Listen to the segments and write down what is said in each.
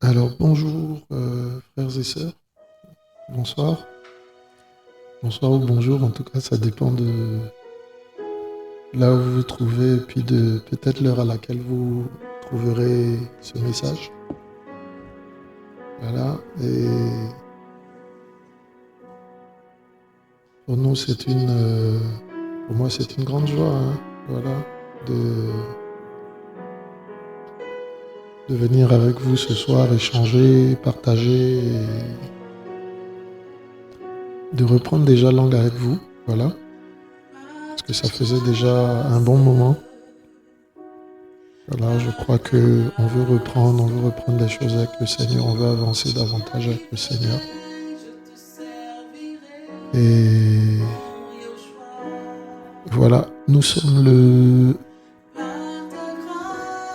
Alors bonjour frères et sœurs, bonsoir, bonsoir ou bonjour, en tout cas ça dépend de là où vous vous trouvez et puis de peut-être l'heure à laquelle vous trouverez ce message. Voilà, et pour nous pour moi c'est une grande joie, hein, voilà, de, de venir avec vous ce soir, échanger, partager et de reprendre déjà langue avec vous, voilà, parce que ça faisait déjà un bon moment. Voilà, je crois que on veut reprendre les choses avec le Seigneur, on veut avancer davantage avec le Seigneur. Et voilà, nous sommes le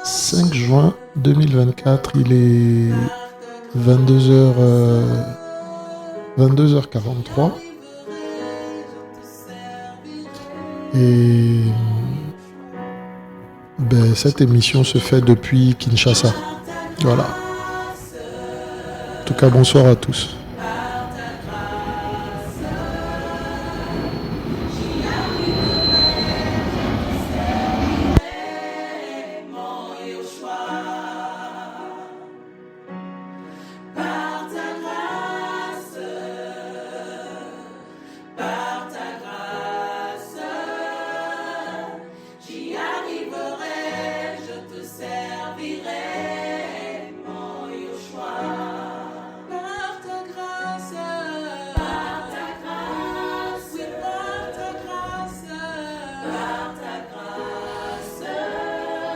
5 juin 2024, il est 22h43 et cette émission se fait depuis Kinshasa. Voilà. En tout cas, bonsoir à tous.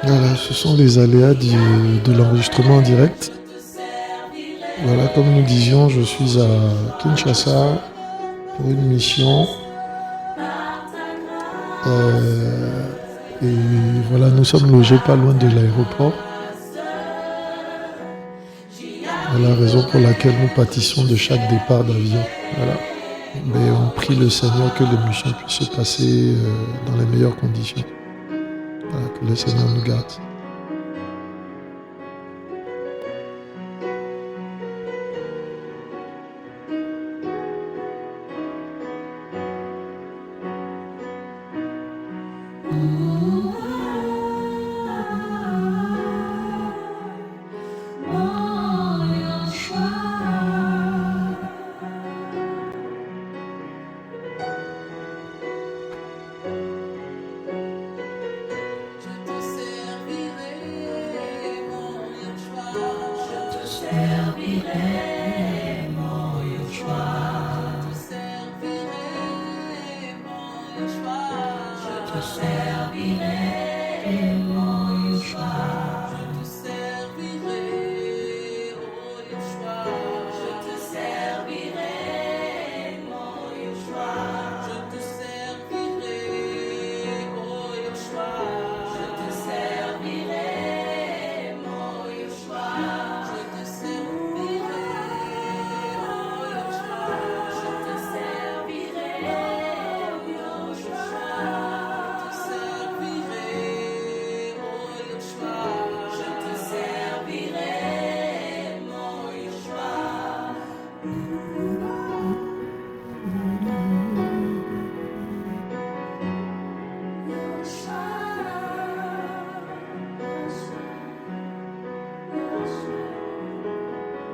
Voilà, ce sont les aléas de l'enregistrement en direct. Voilà, comme nous disions, je suis à Kinshasa pour une mission. Et voilà, nous sommes logés pas loin de l'aéroport. Voilà la raison pour laquelle nous pâtissons de chaque départ d'avion. Voilà. Mais on prie le Seigneur que l'émission puisse se passer dans les meilleures conditions. Voilà, que le Seigneur nous garde.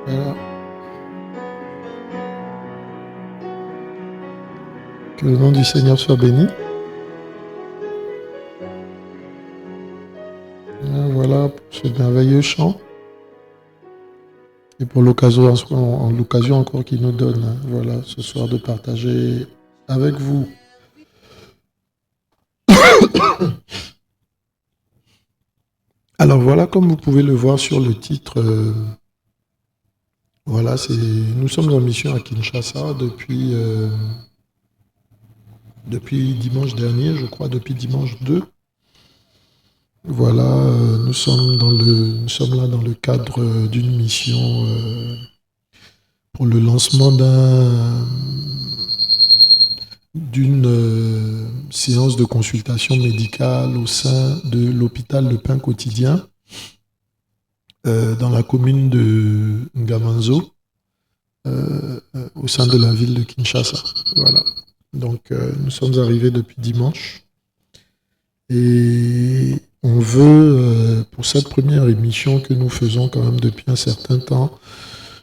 Voilà. Que le nom du Seigneur soit béni. Voilà pour ce merveilleux chant. Et pour l'occasion encore qu'il nous donne, voilà, ce soir de partager avec vous. Alors voilà, comme vous pouvez le voir sur le titre, voilà, nous sommes en mission à Kinshasa depuis dimanche dernier, je crois, depuis dimanche 2. Voilà, nous sommes là dans le cadre d'une mission pour le lancement d'une séance de consultation médicale au sein de l'hôpital Le Pain Quotidien dans la commune de Ngamanzo, au sein de la ville de Kinshasa. Voilà. Donc, nous sommes arrivés depuis dimanche et on veut, pour cette première émission que nous faisons quand même depuis un certain temps,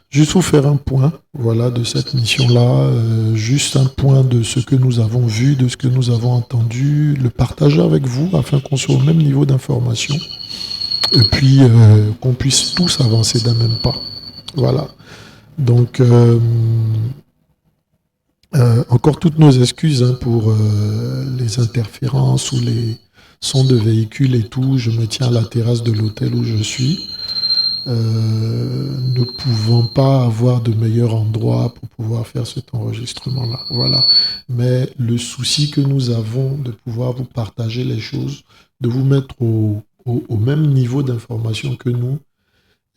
juste vous faire un point, voilà, de cette mission-là, juste un point de ce que nous avons vu, de ce que nous avons entendu, le partager avec vous afin qu'on soit au même niveau d'information et puis qu'on puisse tous avancer d'un même pas. Voilà. Donc, encore toutes nos excuses pour les interférences ou les sons de véhicules et tout. Je me tiens à la terrasse de l'hôtel où je suis. Ne pouvons pas avoir de meilleur endroit pour pouvoir faire cet enregistrement-là. Voilà. Mais le souci que nous avons de pouvoir vous partager les choses, de vous mettre au même niveau d'information que nous,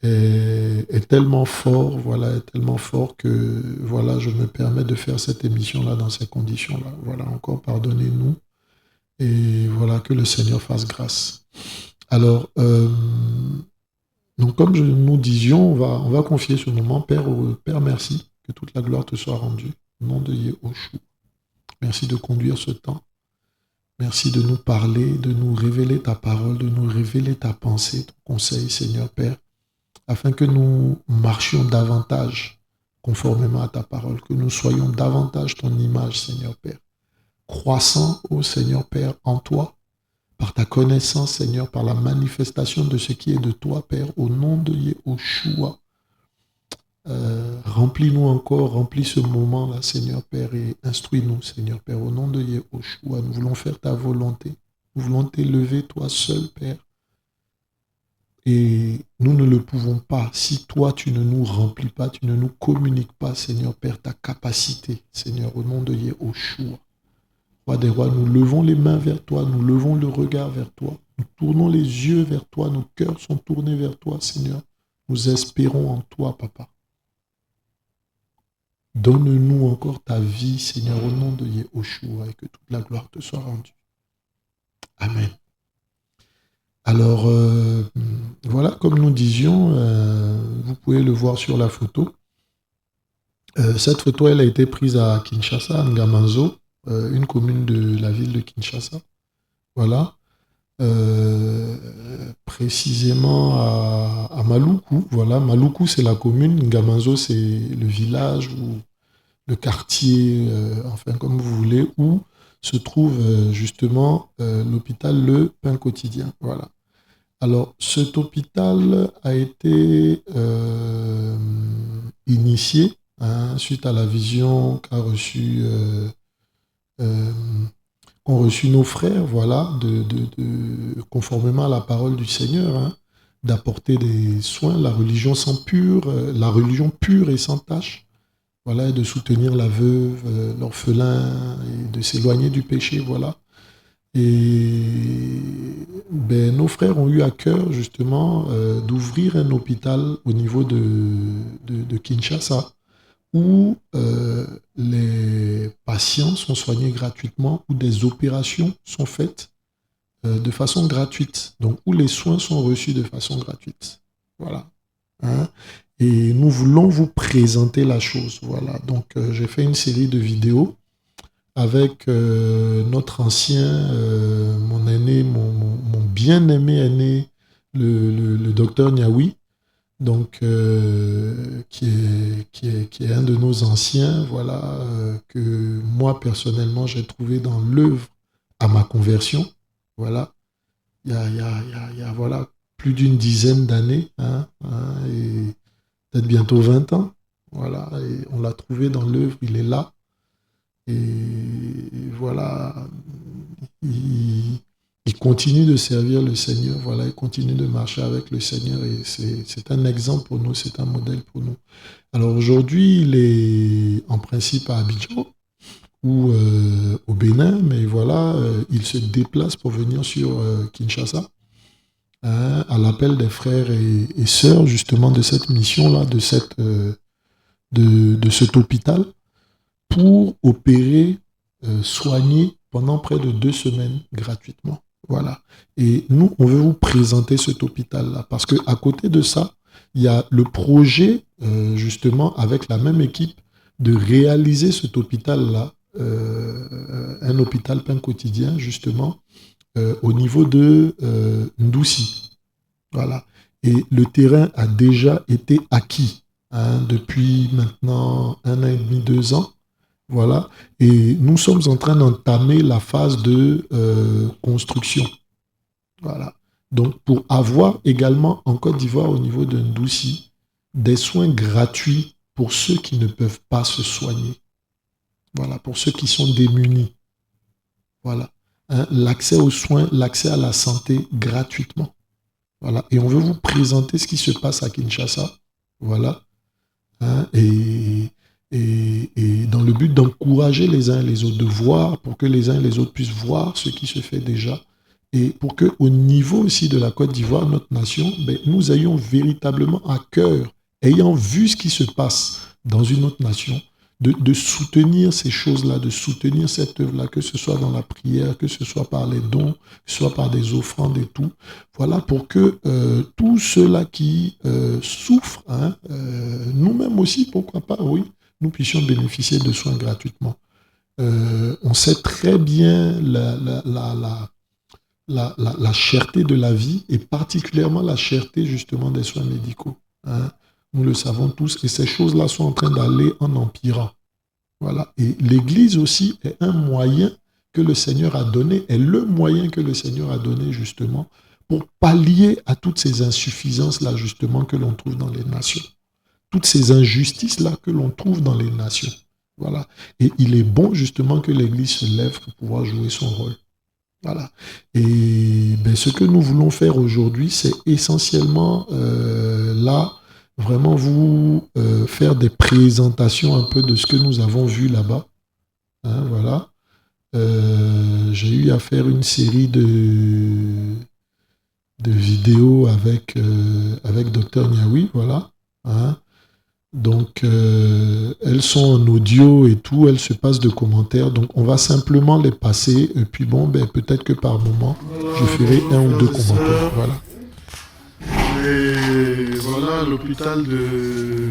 est tellement fort, voilà, est tellement fort que voilà, je me permets de faire cette émission-là dans ces conditions-là. Voilà, encore pardonnez-nous et voilà, que le Seigneur fasse grâce. Alors, donc comme nous disions, on va confier ce moment, Père, Père, merci, que toute la gloire te soit rendue. Au nom de Yéhoshua. Merci de conduire ce temps. Merci de nous parler, de nous révéler ta parole, de nous révéler ta pensée, ton conseil, Seigneur Père, afin que nous marchions davantage conformément à ta parole, que nous soyons davantage ton image, Seigneur Père, croissant, ô Seigneur Père, en toi, par ta connaissance, Seigneur, par la manifestation de ce qui est de toi, Père, au nom de Yéhoshua. Remplis-nous encore, remplis ce moment-là, Seigneur Père, et instruis-nous, Seigneur Père, au nom de Yéhoshua. Nous voulons faire ta volonté. Nous voulons t'élever, toi seul, Père. Et nous ne le pouvons pas si toi, tu ne nous remplis pas, tu ne nous communiques pas, Seigneur Père, ta capacité, Seigneur, au nom de Yéhoshua. Roi des rois, nous levons les mains vers toi, nous levons le regard vers toi, nous tournons les yeux vers toi, nos cœurs sont tournés vers toi, Seigneur. Nous espérons en toi, Papa. Donne-nous encore ta vie, Seigneur, au nom de Yéhoshua, et que toute la gloire te soit rendue. Amen. Alors, voilà, comme nous disions, vous pouvez le voir sur la photo. Cette photo, elle a été prise à Kinshasa, à Ngamanzo, une commune de la ville de Kinshasa. Voilà. Précisément à Maluku. Voilà, Maluku, c'est la commune. Ngamanzo, c'est le village ou le quartier, enfin, comme vous voulez, où se trouve justement l'hôpital Le Pain Quotidien. Voilà. Alors, cet hôpital a été initié suite à la vision qu'ont reçu nos frères, voilà, conformément à la parole du Seigneur, d'apporter des soins, la religion la religion pure et sans tache, voilà, et de soutenir la veuve, l'orphelin, et de s'éloigner du péché, voilà. Et nos frères ont eu à cœur justement d'ouvrir un hôpital au niveau de Kinshasa où les patients sont soignés gratuitement, où des opérations sont faites de façon gratuite, donc où les soins sont reçus de façon gratuite. Voilà. Et nous voulons vous présenter la chose. Voilà. Donc j'ai fait une série de vidéos avec notre ancien, mon aîné, mon bien-aimé aîné, le docteur Niaoui, donc qui est un de nos anciens, voilà, que moi personnellement j'ai trouvé dans l'œuvre à ma conversion, voilà, il y a voilà, plus d'une dizaine d'années, et peut-être bientôt 20 ans, voilà, et on l'a trouvé dans l'œuvre, il est là. Et voilà, il continue de servir le Seigneur, voilà, il continue de marcher avec le Seigneur et c'est un exemple pour nous, c'est un modèle pour nous. Alors aujourd'hui, il est en principe à Abidjan ou au Bénin, mais voilà, il se déplace pour venir sur Kinshasa, à l'appel des frères et sœurs justement de cette mission-là, de cet hôpital, pour opérer, soigner pendant près de 2 semaines gratuitement. Voilà. Et nous, on veut vous présenter cet hôpital-là. Parce qu'à côté de ça, il y a le projet, justement, avec la même équipe, de réaliser cet hôpital-là, un hôpital pain quotidien, justement, au niveau de Ndoussi. Voilà. Et le terrain a déjà été acquis hein, depuis maintenant 1 an et demi, 2 ans. Voilà. Et nous sommes en train d'entamer la phase de construction. Voilà. Donc, pour avoir également en Côte d'Ivoire, au niveau de Ndoussi, des soins gratuits pour ceux qui ne peuvent pas se soigner. Voilà, pour ceux qui sont démunis. Voilà. Hein, l'accès aux soins, l'accès à la santé gratuitement. Voilà. Et on veut vous présenter ce qui se passe à Kinshasa. Voilà. Hein, et dans le but d'encourager les uns et les autres, de voir, pour que les uns et les autres puissent voir ce qui se fait déjà, et pour qu'au niveau aussi de la Côte d'Ivoire, notre nation, ben, nous ayons véritablement à cœur, ayant vu ce qui se passe dans une autre nation, de soutenir ces choses-là, de soutenir cette œuvre-là, que ce soit dans la prière, que ce soit par les dons, que ce soit par des offrandes et tout. Voilà, pour que tous ceux-là qui souffrent, hein, nous-mêmes aussi, pourquoi pas, oui, nous puissions bénéficier de soins gratuitement. On sait très bien la cherté de la vie et particulièrement la cherté justement des soins médicaux. Hein. Nous le savons tous et ces choses-là sont en train d'aller en empirant. Voilà. Et l'Église aussi est un moyen que le Seigneur a donné, est le moyen que le Seigneur a donné justement pour pallier à toutes ces insuffisances-là justement que l'on trouve dans les nations. Toutes ces injustices-là que l'on trouve dans les nations. Voilà. Et il est bon justement que l'Église se lève pour pouvoir jouer son rôle. Voilà. Et ben, ce que nous voulons faire aujourd'hui, c'est essentiellement là, vraiment vous faire des présentations un peu de ce que nous avons vu là-bas. Hein, voilà. J'ai eu à faire une série de vidéos avec Dr Niaoui, voilà. Hein. Donc, elles sont en audio et tout, elles se passent de commentaires. Donc, on va simplement les passer. Et puis, bon, ben, peut-être que par moment, je ferai un ou deux commentaires. Voilà. Et voilà l'hôpital de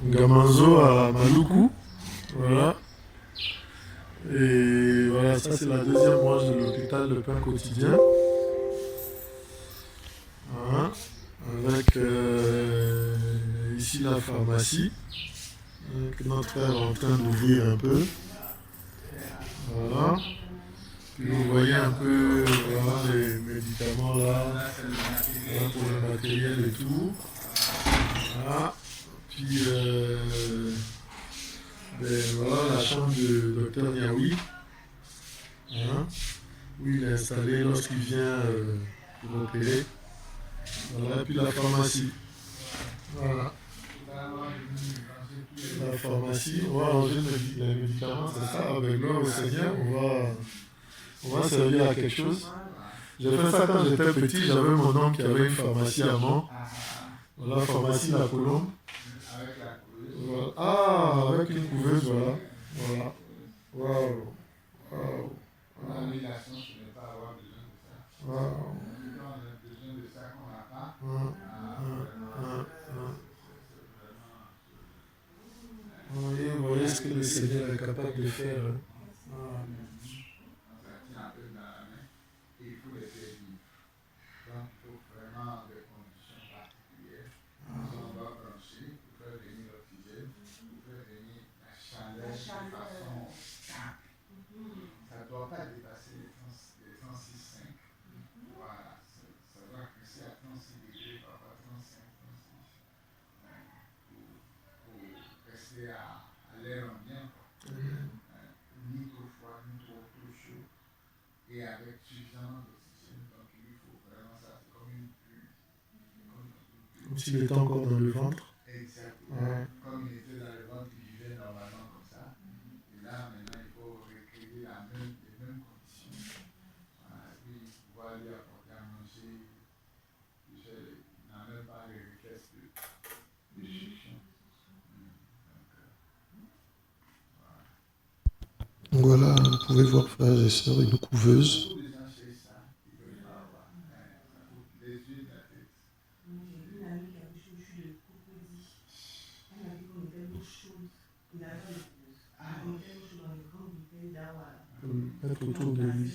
Gamanzo à Maluku. Voilà. Et voilà, ça c'est la deuxième branche de l'hôpital de pain quotidien. Voilà. Avec ici la pharmacie que notre frère est en train d'ouvrir un peu. Voilà. Puis vous voyez un peu voilà, les médicaments là, voilà, pour le matériel et tout. Voilà. Puis ben, voilà la chambre de Dr Niaoui, hein, où il est installé lorsqu'il vient pour opérer. Voilà, puis la pharmacie. Voilà. La pharmacie, on va ranger les médicaments, c'est ça, avec gloire au Seigneur, on va servir à quelque chose. J'ai fait ça quand j'étais petit, j'avais mon oncle qui avait une pharmacie à Mans. Voilà, pharmacie La Colombe. Voilà. Ah, avec une couveuse, voilà. Voilà. Waouh. Waouh. Waouh. Vous voyez ce que le Seigneur est capable de faire. Ah. Comme s'il était encore dans le ventre. Ouais. Voilà, vous pouvez voir, frères et sœurs, une couveuse. être autour de lui.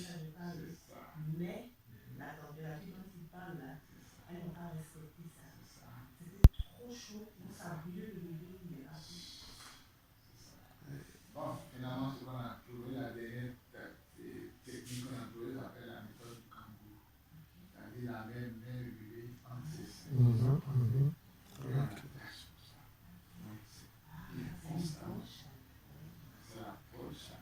Bon, finalement, ce qu'on a trouvé, la dernière technique qu'on a trouvée, ça s'appelle la méthode du kangourou. C'est-à-dire la même main régulée entre ses seins. Donc, c'est constant. Ça approche.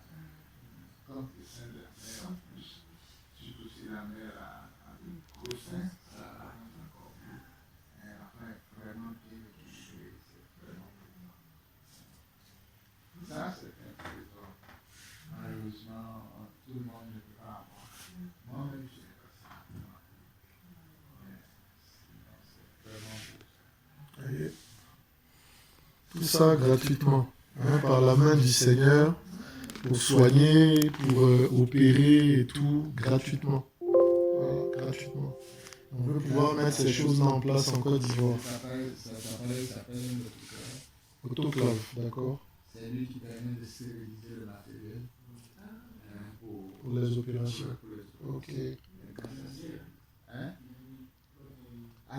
Quand le sein de la mère approche, surtout si la mère a de gros seins, ça avance encore plus. Et après, vraiment bien équilibré, c'est vraiment bien. Ça, c'est un trésor. Malheureusement, tout le monde ne peut pas avoir. Moi-même, je n'ai pas ça. Mais sinon, c'est vraiment beau. Voyez. Tout ça gratuitement, hein, par la main du Seigneur, pour soigner, pour opérer et tout, gratuitement. Voilà, gratuitement. On veut pouvoir mettre ces choses-là en place en Côte d'Ivoire. Ça s'appelle le Autoclave, d'accord. C'est lui qui permet de stériliser le matériel Pour les opérations. Ok. Hein?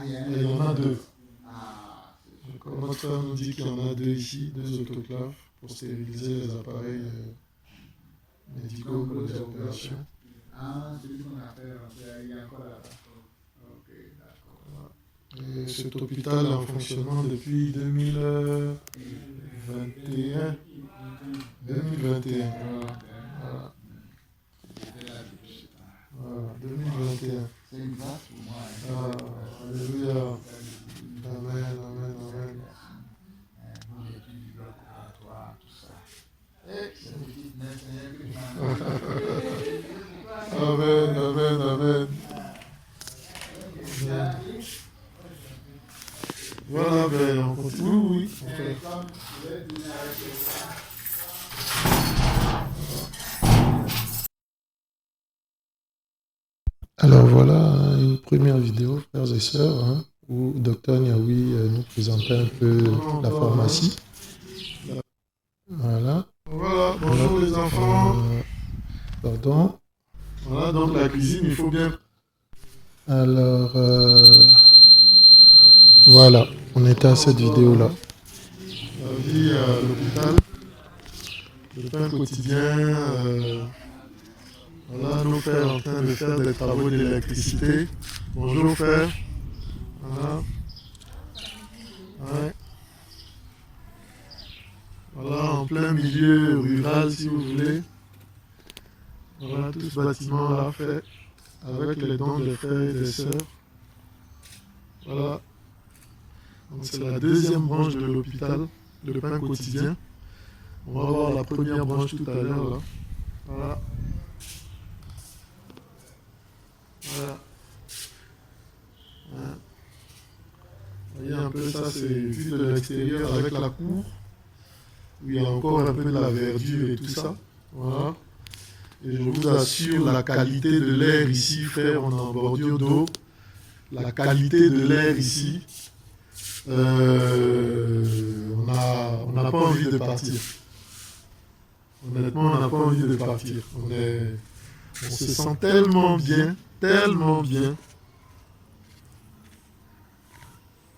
Il y en a deux. Ah, D'accord. Notre frère nous dit qu'il y en a deux ici, deux autoclaves pour stériliser les appareils médicaux pour les opérations. ah, celui qu'on a fait rentrer, il est encore là-bas. Ok, d'accord. Et cet hôpital est en fonctionnement depuis 2021. 2021. Voilà. Voilà, 2021. C'est une grâce pour moi. Ah, alléluia. Amen, amen, amen. Mon étude du bloc opératoire, tout ça. Et c'est une petite messe, Seigneur, que je Amen, amen, amen. Amen. Voilà, ben on continue. Oui, oui. Okay. Alors voilà une première vidéo, frères et sœurs, hein, où Dr Niaoui nous présentait un peu la pharmacie. Voilà. Voilà, bonjour les enfants. Pardon. Voilà, donc la cuisine, il faut bien. Alors, voilà, on était à cette vidéo-là. La vie à l'hôpital, le pain quotidien, voilà, nos frères en train de faire des travaux d'électricité. Bonjour frère. Voilà. Ouais. Voilà, en plein milieu rural si vous voulez. Voilà, tout ce bâtiment-là fait avec les dons des frères et des sœurs. Voilà. Donc c'est la deuxième branche de l'hôpital, le pain quotidien. On va voir la première branche tout à l'heure là. Voilà. Voilà. Voilà. Vous voyez un peu ça, c'est vu de l'extérieur avec la cour, où il y a encore un peu de la verdure et tout ça. Voilà. Et je vous assure, la qualité de l'air ici, frère, on est en bordure d'eau. La qualité de l'air ici, on n'a pas envie de partir. Honnêtement, on n'a pas envie de partir. On se sent tellement bien, tellement bien.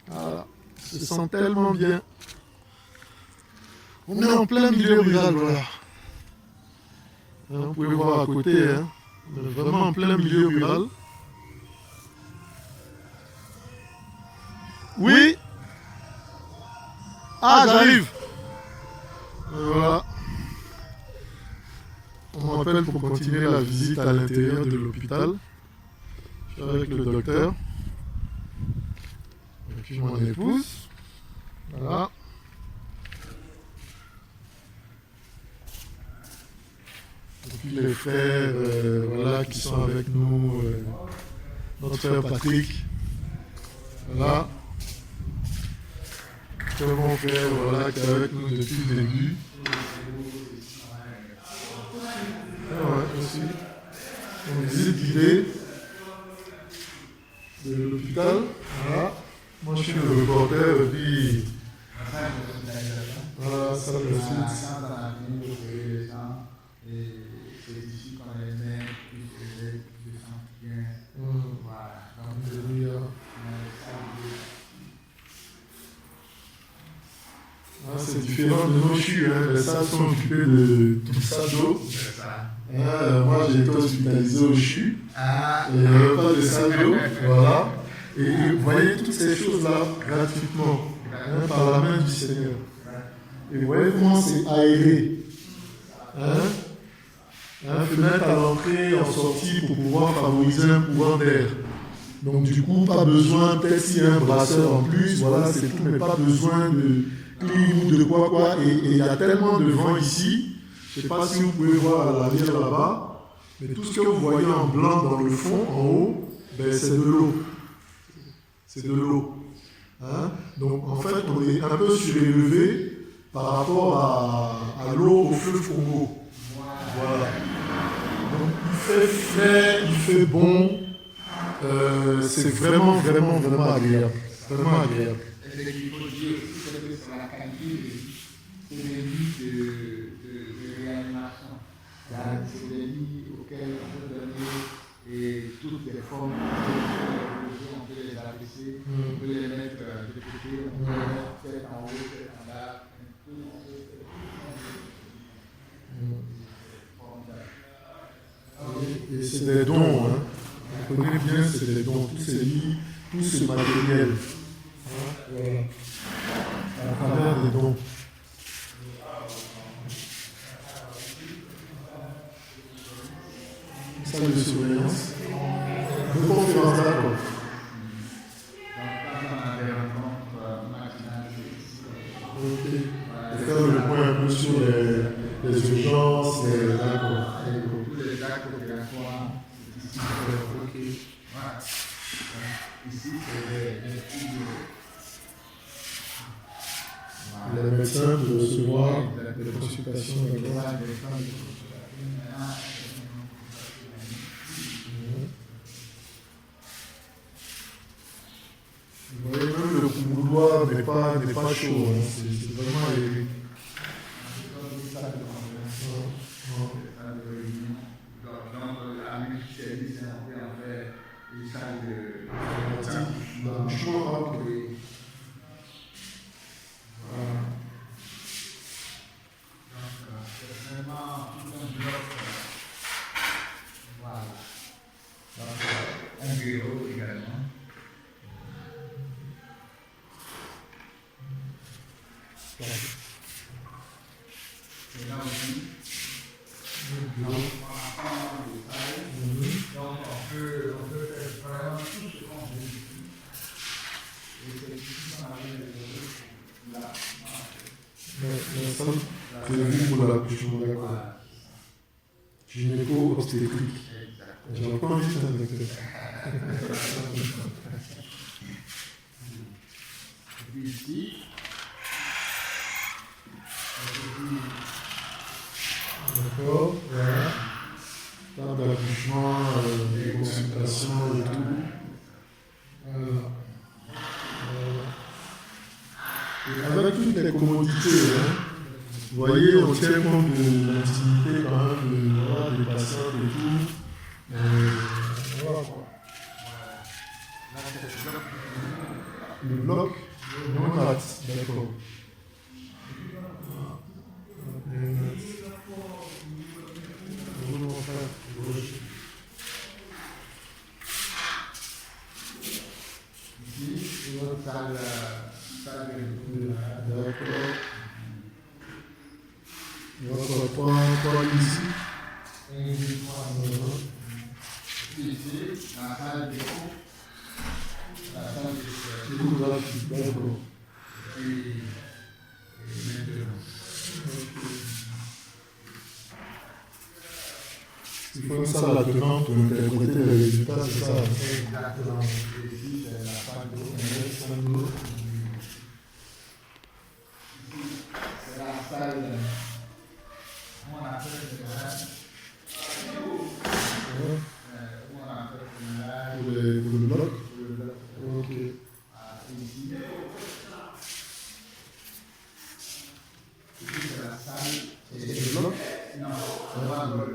Voilà, on se sent tellement bien. On est en plein milieu rural, voilà. Vous pouvez voir à côté, hein. On est vraiment en plein milieu rural. Oui. Ah, j'arrive. Voilà. On m'appelle pour continuer la visite à l'intérieur de l'hôpital. Je suis avec le docteur. Et puis mon épouse. Voilà. Et puis les frères voilà, qui sont avec nous. Notre frère Patrick. Voilà. Très bon frère, voilà, qui est avec nous depuis le début. Ouais, aussi. Une visite guidée de l'hôpital. Voilà. Moi je suis le reporter et puis. Voilà, ça le site. c'est ici qu'on les met, puis se sentent bien. Voilà. Donc, c'est différent de nos CHU, hein. Les salles sont occupées de tout ça d'eau. c'est ça. Moi j'ai été hospitalisé au CHU, Ah, et il n'y avait pas de salle d'eau, voilà. Et vous voyez toutes ces choses-là gratuitement, par la main du Seigneur. Et vous voyez comment c'est aéré. Fenêtre à l'entrée, en sortie, pour pouvoir favoriser un courant d'air. Donc du coup, pas besoin, peut-être s'il y a un brasseur en plus, voilà, c'est tout, mais pas besoin de clim ou de quoi. Et il y a tellement de vent ici, je ne sais pas si vous pouvez voir à l'arrière là-bas, mais tout ce que vous voyez en blanc dans le fond, en haut, ben, c'est de l'eau. C'est de l'eau. Donc en fait, on est un peu surélevé par rapport à l'eau au fleuve Congo. Voilà. Donc il fait frais, il fait bon. C'est vraiment agréable. Vraiment agréable. Et ce qu'il faut dire aussi, c'est que c'est la qualité des lits de réanimation. C'est des lits auxquels on peut donner toutes les formes. On peut les abaisser, on peut les mettre de côté, on peut les mettre tête en haut, tête en bas. Et c'est des dons, on connaît bien, c'est des dons, tous ces lits, tout ce matériel. Voilà. À travers des dons. Salle de surveillance. De conférence, d'accord. Ok. Et faire le point un peu sur les urgences, d'accord. Tous les actes opératoires, c'est ici. Ok. Voilà. Ici, c'est les filles. Les médecins de recevoir des consultations. Vous voyez, même le couloir n'est pas chaud, c'est vraiment aéré. Un bureau également. Et là aussi, donc on peut faire vraiment tout ce qu'on veut ici. Et c'est ici qu'on arrive là. La salle prévue pour l'accouchement, d'accord. Gynéco-obstétrique. J'ai encore envie de docteur. Et puis ici, d'accord, voilà. Table d'accouchement, des consultations et tout. Voilà. Et avec toutes les commodités, vous voyez, on tient compte de l'intimité quand même des patients et tout. Voilà quoi. Le bloc, néonat, d'accord. ici, une autre salle de D'accord. D'accord, pas ici. Ici, la salle de cours, la salle de Échographie, d'accord. et maintenant. Il faut une salle attenante pour interpréter les résultats, c'est ça. Exactement. Et ici, c'est la salle de cours. C'est la salle, on appelle général. On appelle général. Pour le bloc. Ok. Ici. Ici, c'est la salle. C'est le bloc. Non, c'est pas le bloc.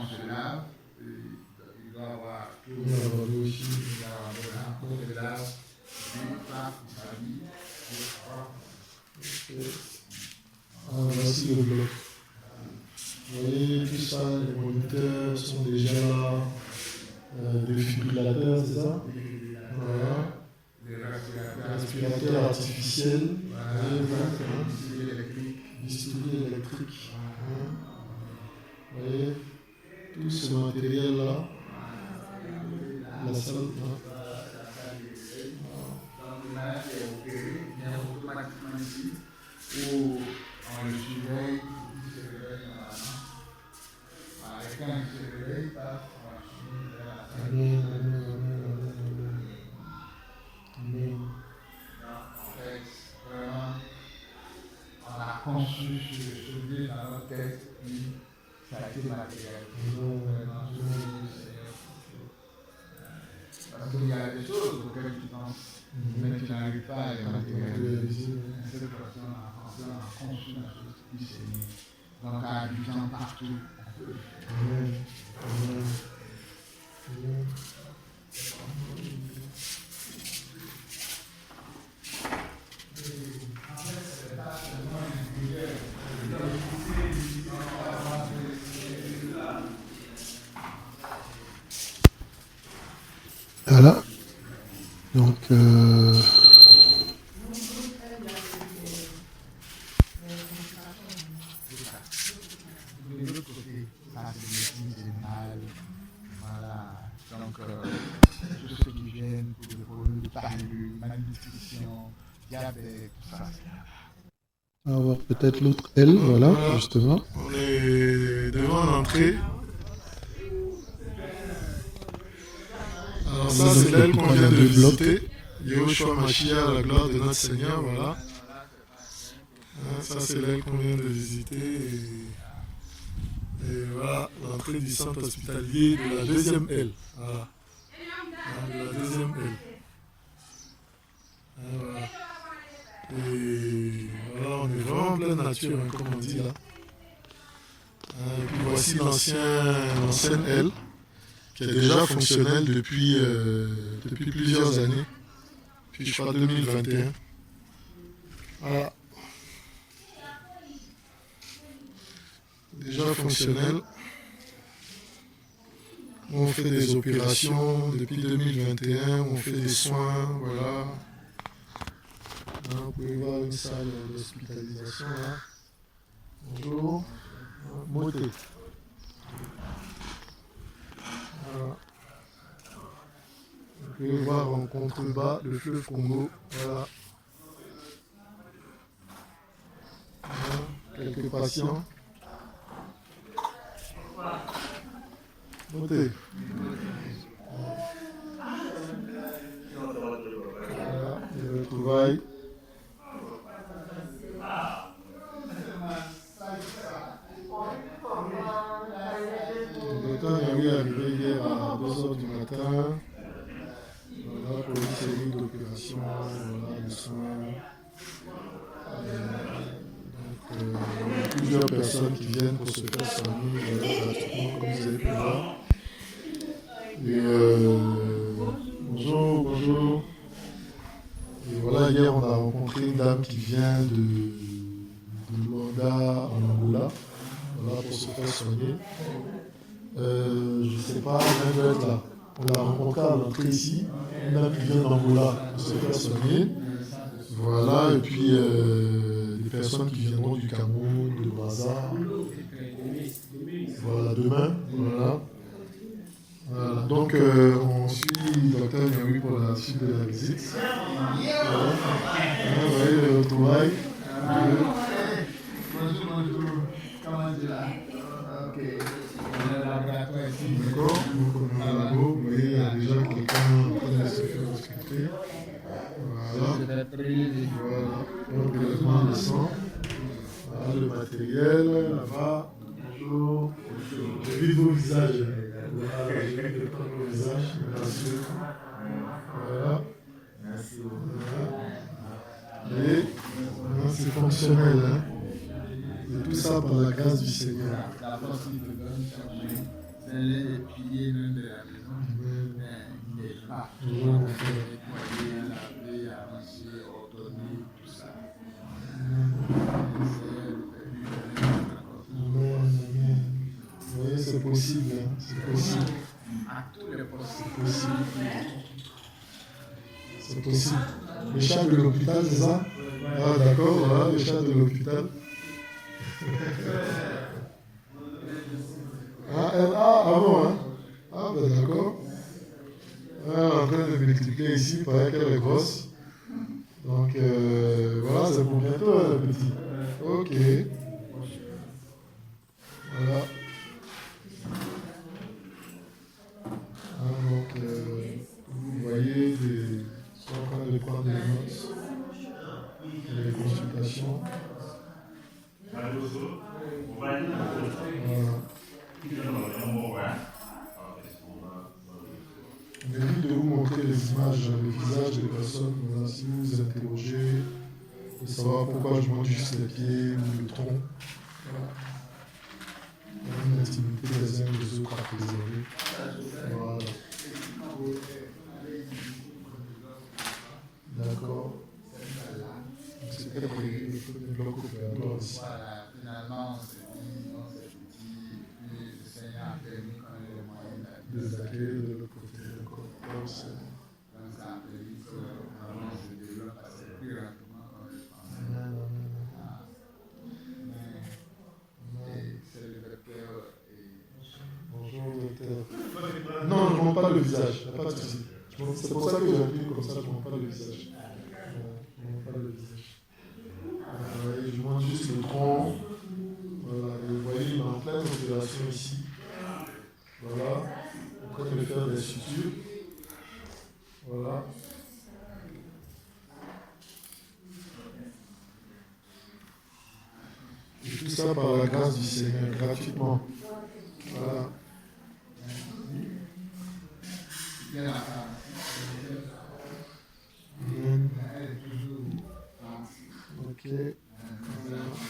on se lave, il doit avoir tout. Il y a l'eau aussi. Il doit avoir l'eau, on se lave, puis passe, on s'habille, et hop. Ah, voici le bloc. Vous voyez, tout ça, les moniteurs sont déjà des défibrillateurs, c'est ça? Voilà. Les respirateurs, Aspirateur artificiel. voilà, bistouri électrique. Bistouri électrique. Vous voyez, tout ce matériel-là. La salle. Donc, le malade est opéré, il vient automatiquement ici, où on le surveille, il se réveille normalement. Et quand il se réveille, paf, on va finir vers la salle. Amen. En fait, vraiment, on a conçu ce lieu dans notre tête, puis ça a été matérialisé. Vraiment, je remercie le Seigneur. Parce qu'il y a des choses auxquelles tu penses, mais tu n'arrives pas à les matérialiser. Cette personne a conçu la chose du Seigneur. Donc, à Abidjan, partout, on peut. Amen. Amen. Amen. Voilà. Donc, De l'autre côté, ça c'est le général. Voilà. Donc, tous ceux qui viennent pour des problèmes de parure, malnutrition, diabète, tout ça. on va voir peut-être l'autre aile, voilà, justement. On est devant l'entrée. Alors ça, c'est l'aile qu'on vient de visiter. Yehoshua Mashiach, la gloire de notre Seigneur, voilà. Ça, c'est l'aile qu'on vient de visiter. Et voilà, l'entrée du centre hospitalier de la deuxième aile. Voilà. De la deuxième aile. Voilà. Et voilà, on est vraiment en pleine nature, hein, comme on dit là. Et puis voici l'ancienne aile, qui est déjà fonctionnelle depuis plusieurs années. Puis je crois 2021. Voilà. Déjà fonctionnelle. On fait des opérations depuis 2021, on fait des soins, voilà. Là, vous pouvez voir une salle d'hospitalisation là. Bonjour. Moté. Voilà. Vous pouvez voir en contrebas le fleuve Congo. Voilà. Voilà. Quelques patients. Moté. Voilà, les retrouvailles. Le docteur Yaoui est arrivé hier à 2h du matin. Voilà, pour une série d'opérations, voilà, de soins. Il y a plusieurs personnes qui viennent pour se faire soigner gratuitement, comme vous avez pu voir. Et bonjour. Et voilà, hier on a rencontré une dame qui vient de Luanda en Angola, voilà, pour se faire soigner. Je ne sais pas, elle doit être là. On l'a rencontrée à l'entrée ici, une dame qui vient d'Angola pour se faire soigner. Voilà, et puis des personnes qui viendront du Cameroun, de Brazza. Voilà, demain. Voilà. Voilà. Donc, on suit le docteur Yaoui pour la suite de la visite. Voilà. Vous voyez le retrouvailles. Bonjour. Comment tu vas? Ok. On est au laboratoire ici. D'accord. Donc, on est au labo. Vous voyez, il y a déjà quelqu'un en train de se faire ausculter. Voilà. Voilà. Donc, prélèvement de sang. Voilà le matériel là-bas. Bonjour. J'ai vu vos visages. Voilà, j'ai vu de prendre vos visages. Merci. Voilà. Merci. Voilà. Et c'est fonctionnel. Hein. Et tout ça par la grâce du Seigneur. La force qui te donne chaque jour, C'est l'un des piliers même de la maison. Il n'est pas. Nettoyer, laver, avancer, ordonner, tout ça. Oui, c'est possible. Hein. C'est possible. À tous les postes. C'est possible. C'est possible. Les chats de l'hôpital, c'est ça? Ah, d'accord, voilà, les chats de l'hôpital. Ah bon, hein? Ah, ben d'accord. Ah, en train de m'expliquer ici, il paraît qu'elle est grosse. Donc, voilà, c'est pour bientôt, hein, le petit. Ok. Voilà. Ah, donc, vous voyez, ils sont en train de prendre des notes, des consultations. Voilà. On évite de vous montrer les images, les visages des personnes. Voilà, si vous vous interrogez, de savoir pourquoi je montre juste les pieds ou le tronc. Voilà. Il y a une intimité des uns et des autres à préserver. Voilà. D'accord. C'était le premier bloc opératoire ici. Voilà, finalement, on s'est dit, puis le Seigneur a permis qu'on ait les moyens Des accueils de l'autre côté. D'accord. donc ça a permis que vraiment se développe assez plus rapidement qu'on le pensait. Et c'est le docteur. Bonjour, docteur. Non, je ne montre pas le visage, il n'y a pas de souci. C'est pour ça que j'appuie comme ça, je ne montre pas le visage. Je ne montre pas le visage. Je montre juste le tronc. Voilà, et vous voyez, il est en pleine opération ici. Voilà, en train de faire des sutures. Voilà. Et tout ça par la grâce du Seigneur, gratuitement. Voilà. Ok.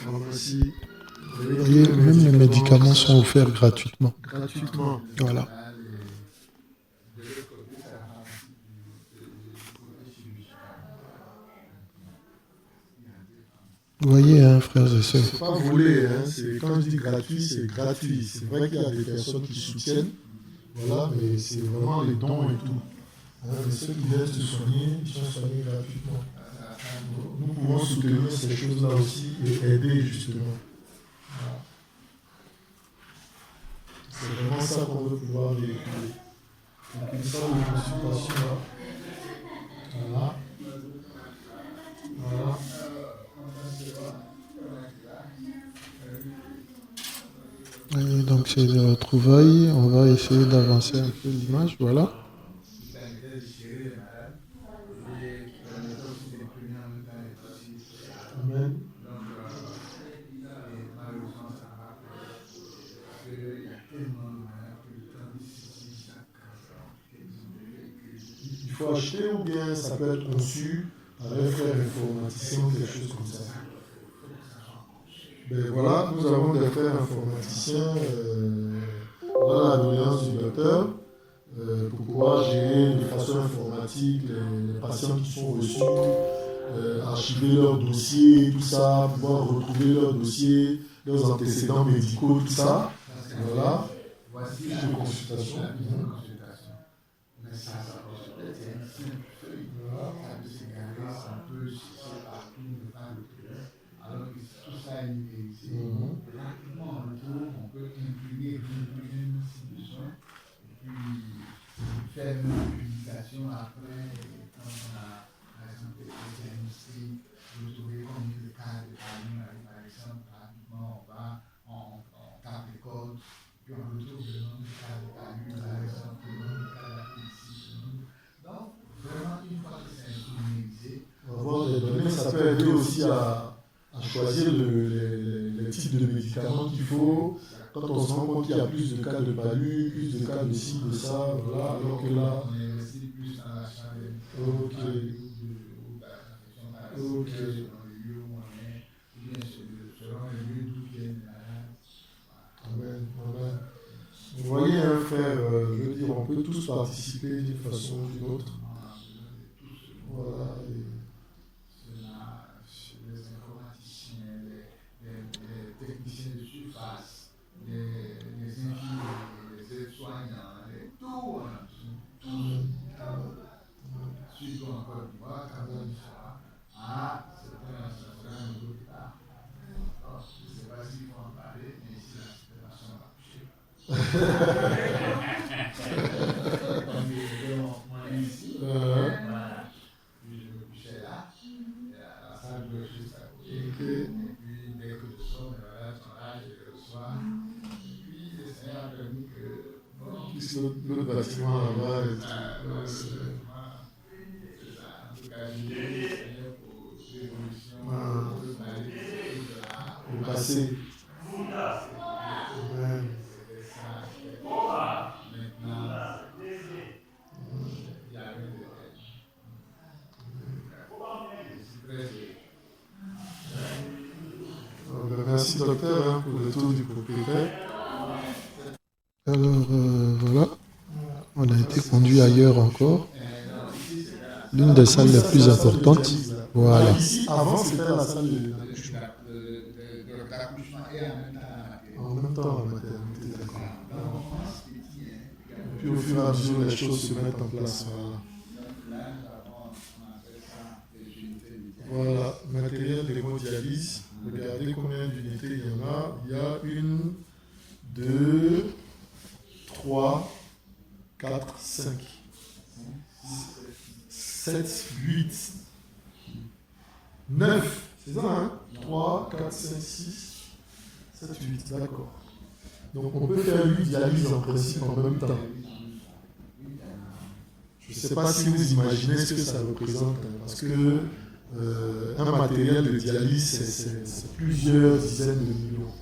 Alors, merci. Et même les médicaments sont offerts gratuitement. Gratuitement. Voilà. Vous voyez, hein, frères et sœurs. C'est pas volé, hein. Quand je dis gratuit, c'est gratuit. C'est vrai qu'il y a des personnes qui soutiennent, voilà, mais c'est vraiment les dons et tout. Hein, mais ceux qui viennent se soigner, ils sont soignés gratuitement. Nous pouvons soutenir ces choses-là aussi et aider justement. Voilà. C'est vraiment ça qu'on veut pouvoir véhiculer. Donc une salle de consultation là. Voilà. Voilà. Et donc c'est des retrouvailles. On va essayer d'avancer un peu l'image. Voilà. Amen. Il faut acheter ou bien ça peut être conçu par un frère informaticien ou quelque chose comme ça. Ben voilà, nous avons des frères informaticiens dans la doléance du docteur pour pouvoir gérer de façon informatique les patients qui sont reçus, archiver leurs dossiers, tout ça, pouvoir retrouver leurs dossiers, leurs antécédents médicaux, tout ça. Voilà. Voici Fiche de consultation. Mais ça peut être une simple feuille. Ça peut se garer, ça peut se partout, ne pas le trouver. Alors que si tout ça est numérisé, rapidement on le trouve, on peut imprimer si besoin, et puis faire une publication après, quand on a, par exemple, des diagnostics, vous trouvez combien de cas de famille, par exemple, rapidement on va, on tape les codes, puis on retrouve le nombre de cas de famille, par exemple, le nombre de cas d'appétit. Donc, vraiment, une fois que c'est numérisé, Avoir des données, ça peut aider aussi à choisir les types de médicaments qu'il faut. Quand on se rend compte qu'il y a plus de cas de palu, plus de cas de ci, de ça, voilà, alors que là. On investit plus dans l'achat des Ok. ou d'affection parasitaire selon le lieu où on est, ou bien selon le lieu d'où viennent les malades. Amen, amen. Vous voyez, hein, frère, je veux dire, on peut tous participer d'une façon ou d'une autre. Voilà. Les informaticiens, les techniciens de surface, les infirmiers, les aides-soignants, tout, surtout en Côte d'Ivoire, quand on dit ça, c'est un nouveau départ. Je ne sais pas s'il faut en parler, mais ici la situation va coucher. Moi ici, voilà, puis je me couchais là, la salle de juste à côté, et puis dès que je sors, voilà, son âge, je le soir, et puis le Seigneur a permis que, bon, Puisque l'autre bâtiment là-bas est... en tout cas, je prie le Seigneur pour l'évolution de ma vie, le passé. Amen. Maintenant, il y a rien de tel. Je suis très heureux. Merci docteur pour le tour du propriétaire. Alors voilà, on a été conduit ailleurs encore. L'une des salles les plus importantes. Voilà. Ici, avant, c'était la salle de l'accouchement et en même temps la maternité. D'accord. Et puis au fur et à mesure, les choses se mettent en place. Voilà, matériel d'hémodialyse. Regardez combien d'unités il y en a. Il y a 1, 2, 3, 4, 5, 7, 8, 9. C'est ça, hein? 3, 4, 5, 6, 7, 8. D'accord. Donc on peut faire 8 dialyses en principe en même temps. Je ne sais pas si vous imaginez ce que ça représente, parce que un matériel de dialyse, c'est plusieurs dizaines de millions.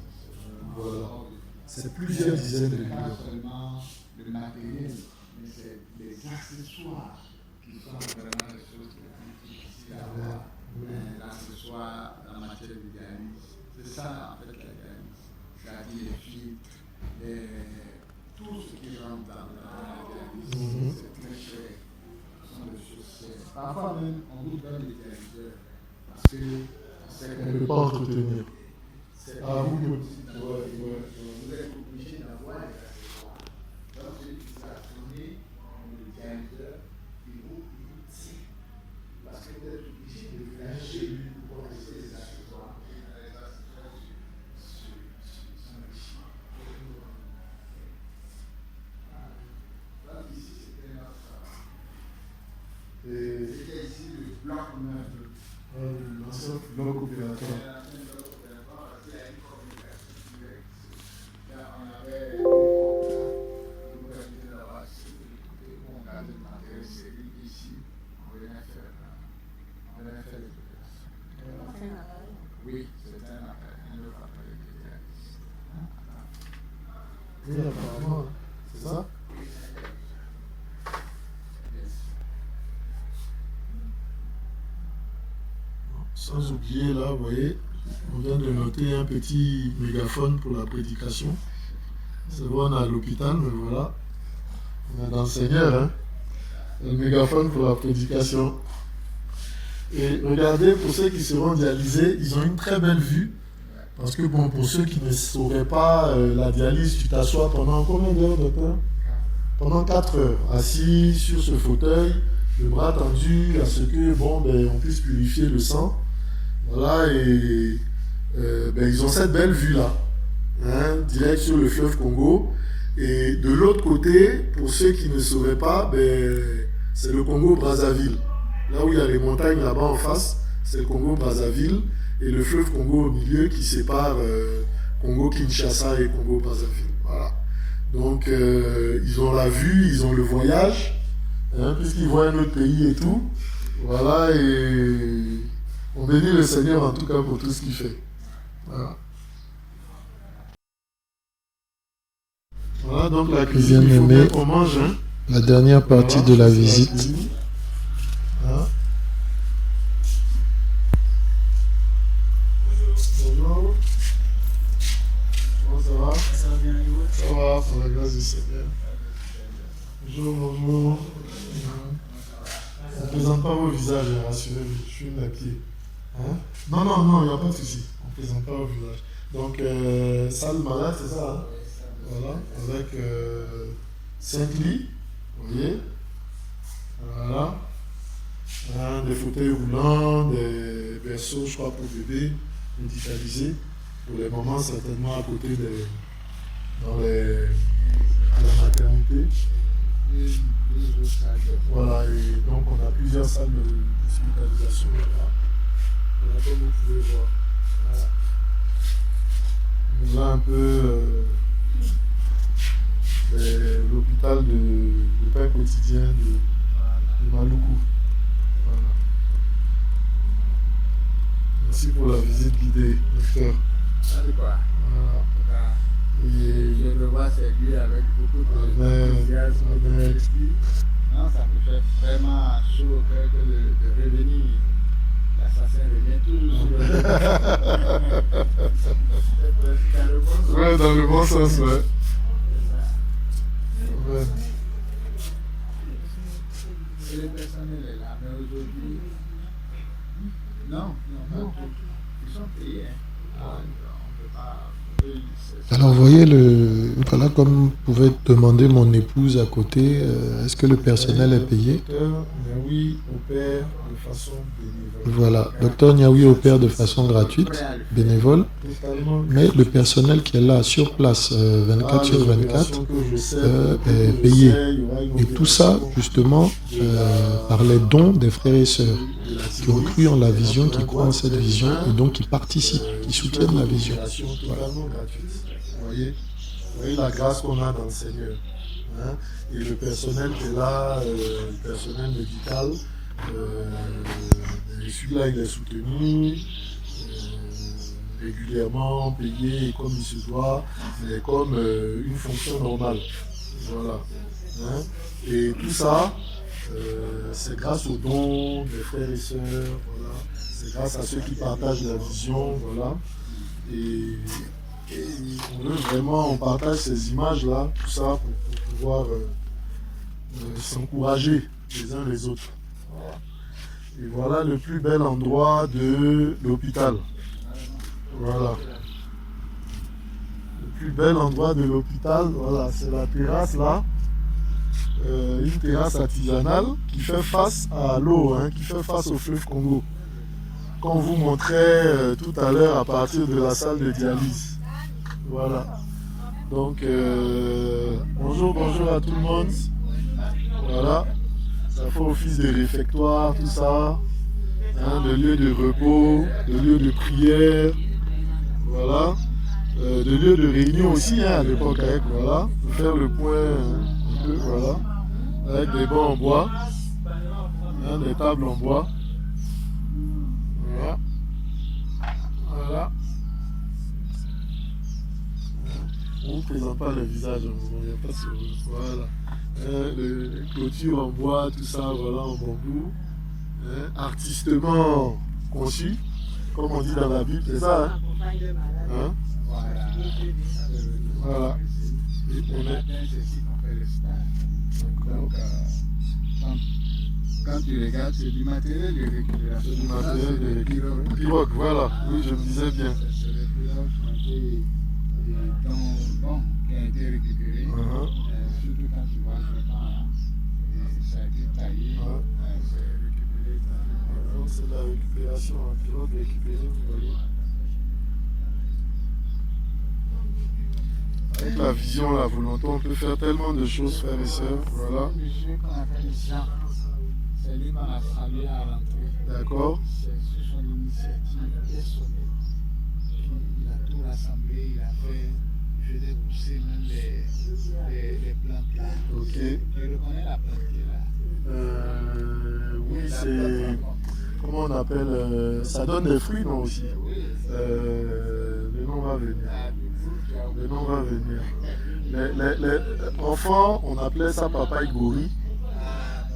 Voilà. C'est plusieurs dizaines de millions. Pas seulement le matériel, mais c'est les accessoires qui sont vraiment les choses les plus difficiles à avoir. L'accessoire en matière de dialyse, c'est ça en fait la dialyse. C'est-à-dire les filtres, tout ce qui rentre dans la dialyse, c'est très cher. Ce sont des choses chères. Parfois même, on vous donne des dialyseurs parce que On ne peut pas entretenir. ah, vous êtes obligé d'avoir des accessoires. Donc, celui qui s'est tourné, le dialyseur, il vous tient. Parce que vous êtes obligé de venir chez lui pour rester les accessoires. Les accessoires sont riches. Donc, ici, c'était notre travail. C'était ici le bloc neuf. L'ancien bloc opératoire. Oui, c'est un appareil de dialyse. Oui, apparemment, c'est ça? Sans oublier, là, vous voyez, on vient de noter un petit mégaphone pour la prédication. C'est vrai, on est à l'hôpital, mais voilà, on est dans le Seigneur, hein. Le mégaphone pour la prédication. Et regardez, pour ceux qui seront dialysés, ils ont une très belle vue. Parce que, bon, pour ceux qui ne sauraient pas, la dialyse, tu t'assois pendant combien d'heures, docteur? Pendant 4 heures, assis sur ce fauteuil, le bras tendu, à ce que, bon, ben, on puisse purifier le sang. Voilà, et ben, ils ont cette belle vue-là, hein, direct sur le fleuve Congo. Et de l'autre côté, pour ceux qui ne sauraient pas, ben, c'est le Congo-Brazzaville. Là où il y a les montagnes là-bas en face, c'est le Congo-Brazzaville. Et le fleuve Congo au milieu qui sépare Congo-Kinshasa et Congo-Brazzaville. Voilà. Donc, ils ont la vue, ils ont le voyage, hein, puisqu'ils voient un autre pays et tout. Voilà, et on bénit le Seigneur en tout cas pour tout ce qu'il fait. Voilà. Voilà, donc la cuisine, il faut bien qu'on mange. Hein. La dernière partie voilà, de la visite. Hein. Bonjour. Comment ça va? Ça va bien, Ça va, par la grâce du Seigneur. Bonjour, bonjour. On ne présente pas vos visages, rassurez-vous, je suis une pied. Hein? Non, non, non, il n'y a pas de souci. On ne présente pas vos visages. Donc, salle malade, c'est ça, hein? Voilà, avec 5 lits, vous voyez? Voilà. Hein, des fauteuils roulants, des berceaux, je crois, pour bébés, médicalisés. Pour les mamans, certainement à côté à la maternité. Voilà, et donc on a plusieurs salles d'hospitalisation là. Voilà, comme vous pouvez voir. Voilà. On a un peu l'hôpital de pain quotidien de Maluku. Voilà. Merci pour la visite guidée, docteur. Voilà. Et Je le vois servir avec beaucoup d'enthousiasme. Non, ça me fait vraiment chaud au cœur de revenir. L'assassin revient toujours sur le ouais, dans le bon sens, ouais. Ouais. Et le personnel est là, mais aujourd'hui, non, pas tout. Ils sont payés. On ne peut pas. Alors, vous voyez, voilà, comme pouvait demander mon épouse à côté, est-ce que le personnel est payé? Docteur Niaoui opère de façon bénévole. Voilà, docteur Niaoui opère de façon gratuite, bénévole, mais le personnel qui est là sur place 24 sur 24 est payé. Et tout ça, justement, par les dons des frères et sœurs qui ont cru en la vision, qui croient en cette vision et donc qui participent, qui soutiennent la vision. Voilà. Vous voyez la grâce qu'on a dans le Seigneur. Hein? Et le personnel qui est là, le personnel médical, celui-là il est soutenu régulièrement, payé comme il se doit, mais comme une fonction normale. Voilà. Hein? Et tout ça, c'est grâce aux dons des frères et sœurs, voilà. C'est grâce à ceux qui partagent la vision, voilà. Et on veut vraiment, on partage ces images-là, tout ça, pour pouvoir s'encourager les uns les autres. Et voilà le plus bel endroit de l'hôpital. Voilà. Le plus bel endroit de l'hôpital, voilà, c'est la terrasse là. Une terrasse artisanale qui fait face à l'eau, hein, qui fait face au fleuve Congo. Qu'on vous montrait tout à l'heure à partir de la salle de dialyse. Voilà. Donc, bonjour à tout le monde. Voilà. Ça fait office de réfectoire, tout ça. Hein, de lieu de repos, de lieu de prière. Voilà. De lieu de réunion aussi, hein, à l'époque, voilà. Pour faire le point un peu, voilà. Avec des bancs en bois. Hein, des tables en bois. Voilà. Voilà. On ne présente pas le visage, il n'y a pas de... Voilà. Les clôtures en bois, tout ça, voilà, en bambou. Artistement conçu, comme on dit dans la Bible, c'est ça, hein? Voilà. Et on est... Quand tu regardes, c'est du matériel de récupération. C'est du matériel de récupération. Pirogue, voilà, oui, je me disais bien. C'est des pirogues qui ont été récupérées. Surtout quand tu vois ce temps-là, ça a été taillé, c'est récupéré. Donc c'est de la récupération, un pirogue récupéré, vous voyez. Avec la vision, la volonté, on peut faire tellement de choses, frères et sœurs. Voilà. Le jeu qu'on appelle Jean, c'est lui qu'on a salué à l'entrée. D'accord. C'est sur son initiative personnelle. Il a tout rassemblé, il faisait pousser même les plantes là. Ok. Tu reconnais la plante qui est là? Oui, c'est... Comment on appelle ça donne des fruits, non, aussi. Le nom va venir. Le nom va venir. Les enfants, on appelait ça papaye gori.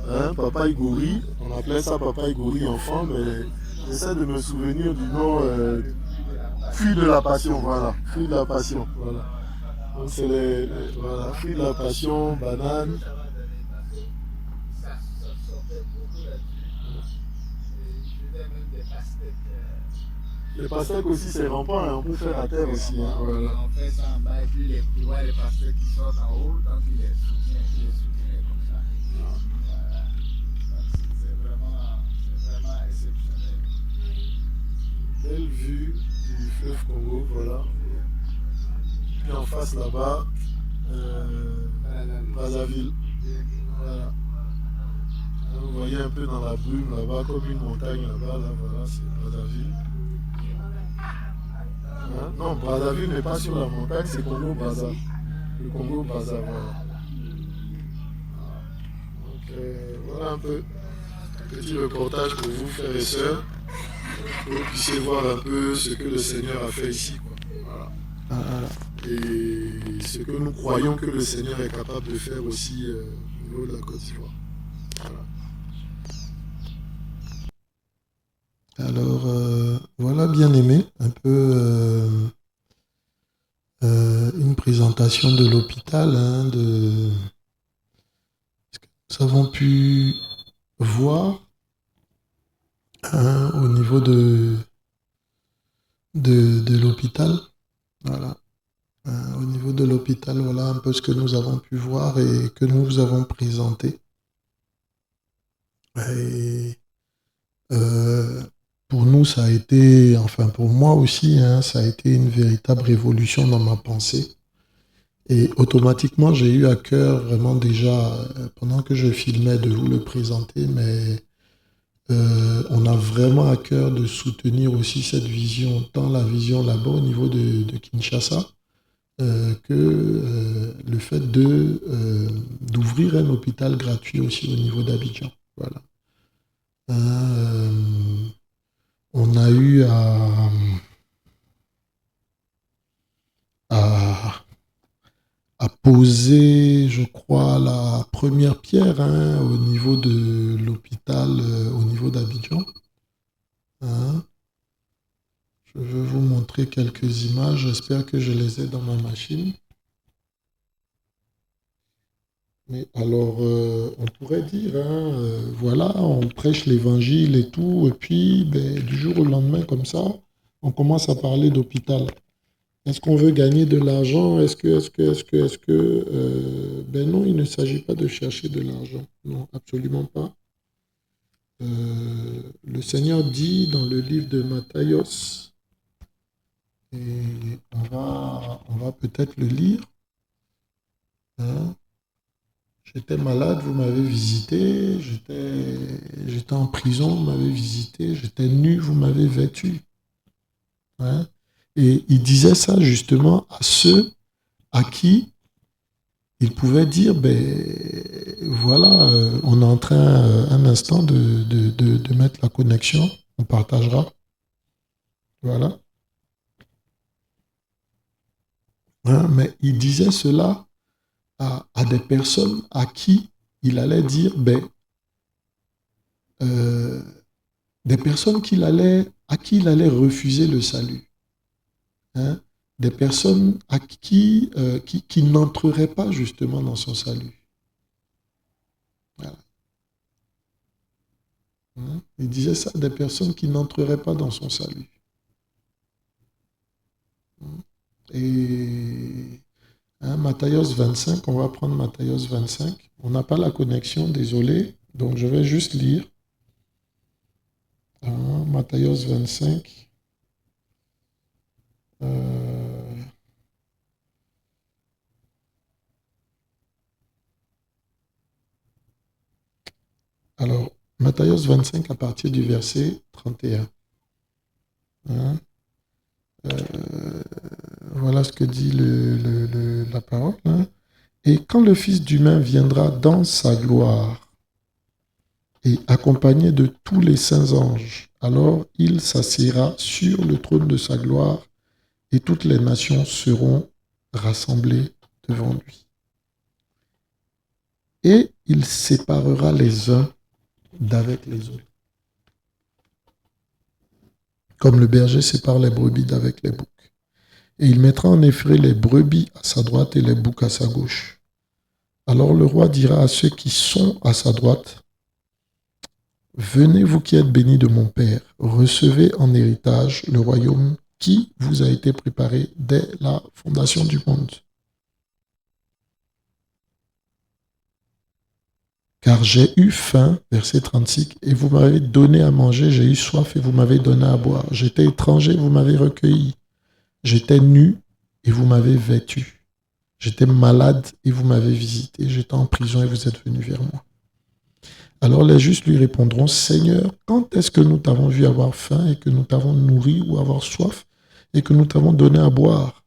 Hein, papaye gori, on appelait ça papaye gori enfant, mais j'essaie de me souvenir du nom fruit de la passion, voilà. Fruit de la passion, voilà. Donc c'est voilà, fruit de la passion, banane, Les pastèques aussi, c'est rampant, hein. On peut faire à terre aussi. Hein. Voilà. On fait ça en bas et puis tu vois les pastèques qui sortent en haut, donc il les soutient comme ça. Voilà. Donc c'est vraiment exceptionnel. Belle vue du fleuve Congo, voilà. Puis en face là-bas, Brazzaville. Voilà. Vous voyez un peu dans la brume là-bas, comme une montagne là-bas, là, voilà, c'est Brazzaville. Hein? Non, Brazzaville n'est pas sur la montagne, c'est Congo-Brazza. Le Congo-Brazza, voilà. Donc voilà un peu, petit reportage pour vous, frères et sœurs, pour que vous puissiez voir un peu ce que le Seigneur a fait ici, quoi. Voilà. Voilà. Et ce que nous croyons que le Seigneur est capable de faire aussi au niveau de la Côte d'Ivoire. Voilà. Alors, voilà, bien aimé, un peu une présentation de l'hôpital, hein, de ce que nous avons pu voir, hein, au niveau de l'hôpital. Voilà. Au niveau de l'hôpital, voilà un peu ce que nous avons pu voir et que nous vous avons présenté. Et pour nous, ça a été, enfin pour moi aussi, hein, ça a été une véritable révolution dans ma pensée. Et automatiquement, j'ai eu à cœur vraiment déjà, pendant que je filmais, de vous le présenter, mais on a vraiment à cœur de soutenir aussi cette vision, tant la vision là-bas au niveau de Kinshasa, que le fait d'ouvrir un hôpital gratuit aussi au niveau d'Abidjan. Voilà. On a eu à poser, je crois, la première pierre, hein, au niveau de l'hôpital, au niveau d'Abidjan. Hein. Je vais vous montrer quelques images. J'espère que je les ai dans ma machine. Mais alors, on pourrait dire, hein, voilà, on prêche l'évangile et tout, et puis du jour au lendemain, comme ça, on commence à parler d'hôpital. Est-ce qu'on veut gagner de l'argent? Est-ce que... Ben non, il ne s'agit pas de chercher de l'argent. Non, absolument pas. Le Seigneur dit dans le livre de Matthios, et on va peut-être le lire, hein. J'étais malade, vous m'avez visité, j'étais en prison, vous m'avez visité, j'étais nu, vous m'avez vêtu. Hein? Et il disait ça justement à ceux à qui il pouvait dire, voilà, on est en train un instant de mettre la connexion, on partagera. Voilà. Hein? Mais il disait cela à des personnes à qui il allait dire, des personnes à qui il allait refuser le salut. Hein? Des personnes à qui n'entreraient pas justement dans son salut. Voilà. Hein? Il disait ça, des personnes qui n'entreraient pas dans son salut. Et hein, Matthios 25, on va prendre Matthios 25. On n'a pas la connexion, désolé. Donc je vais juste lire. Hein, Matthios 25. Alors, Matthios 25 à partir du verset 31. Hein? Voilà ce que dit la parole. Hein? Et quand le Fils d'humain viendra dans sa gloire et accompagné de tous les saints anges, alors il s'assiera sur le trône de sa gloire et toutes les nations seront rassemblées devant lui. Et il séparera les uns d'avec les autres. Comme le berger sépare les brebis d'avec les boucs. Et il mettra en effet les brebis à sa droite et les boucs à sa gauche. Alors le roi dira à ceux qui sont à sa droite, venez vous qui êtes bénis de mon Père, recevez en héritage le royaume qui vous a été préparé dès la fondation du monde. Car j'ai eu faim, verset 36, et vous m'avez donné à manger, j'ai eu soif et vous m'avez donné à boire. J'étais étranger, vous m'avez recueilli. J'étais nu et vous m'avez vêtu. J'étais malade et vous m'avez visité. J'étais en prison et vous êtes venu vers moi. Alors les justes lui répondront, Seigneur, quand est-ce que nous t'avons vu avoir faim et que nous t'avons nourri ou avoir soif et que nous t'avons donné à boire?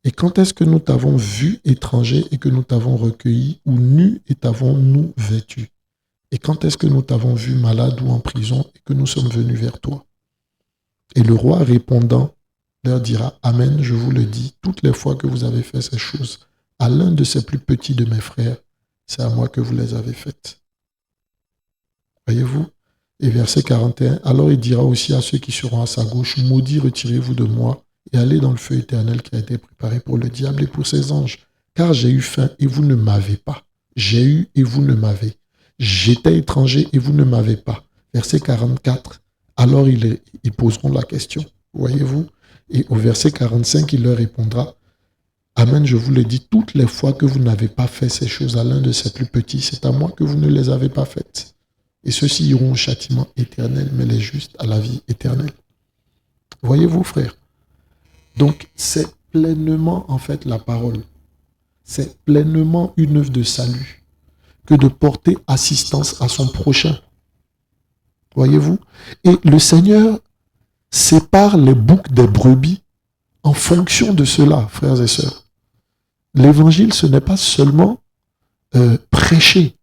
Et quand est-ce que nous t'avons vu étranger et que nous t'avons recueilli, ou nu et t'avons-nous vêtu? Et quand est-ce que nous t'avons vu malade ou en prison et que nous sommes venus vers toi? Et le roi répondant leur dira, Amen, je vous le dis, toutes les fois que vous avez fait ces choses à l'un de ces plus petits de mes frères, c'est à moi que vous les avez faites. Voyez-vous? Et verset 41, alors il dira aussi à ceux qui seront à sa gauche, maudits, retirez-vous de moi, et allez dans le feu éternel qui a été préparé pour le diable et pour ses anges. Car j'ai eu faim et vous ne m'avez pas. J'ai eu et vous ne m'avez. J'étais étranger et vous ne m'avez pas. Verset 44. Alors ils poseront la question. Voyez-vous? Et au verset 45, il leur répondra, Amen, je vous le dis, toutes les fois que vous n'avez pas fait ces choses à l'un de ces plus petits, c'est à moi que vous ne les avez pas faites. Et ceux-ci iront au châtiment éternel, mais les justes à la vie éternelle. Voyez-vous, frères? Donc, c'est pleinement, en fait, la parole. C'est pleinement une œuvre de salut que de porter assistance à son prochain. Voyez-vous? Et le Seigneur sépare les boucs des brebis en fonction de cela, frères et sœurs. L'évangile, ce n'est pas seulement prêcher.